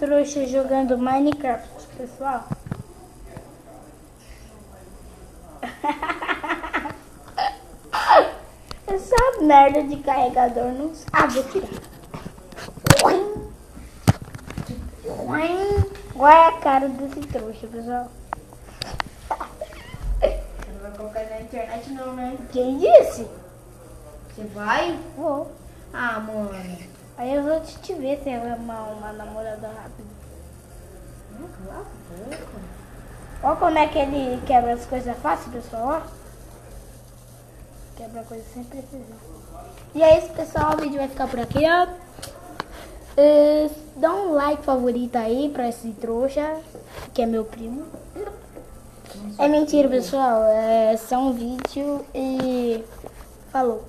trouxa jogando Minecraft, pessoal. Essa merda de carregador não sabe. Vou tirar. Olha a cara desse trouxa, pessoal. Você não vai colocar na internet não, né? Quem disse? Você vai? Vou. Ah, mano. Aí eu vou te ver se eu arrumar uma namorada rápida. Cala a boca. Olha como é que ele quebra as coisas fácil, pessoal. Ó. Quebra coisa sem precisar. E é isso, pessoal. O vídeo vai ficar por aqui, ó. Dá um like favorito aí pra esse trouxa, que é meu primo. É mentira, pessoal. É só um vídeo e falou.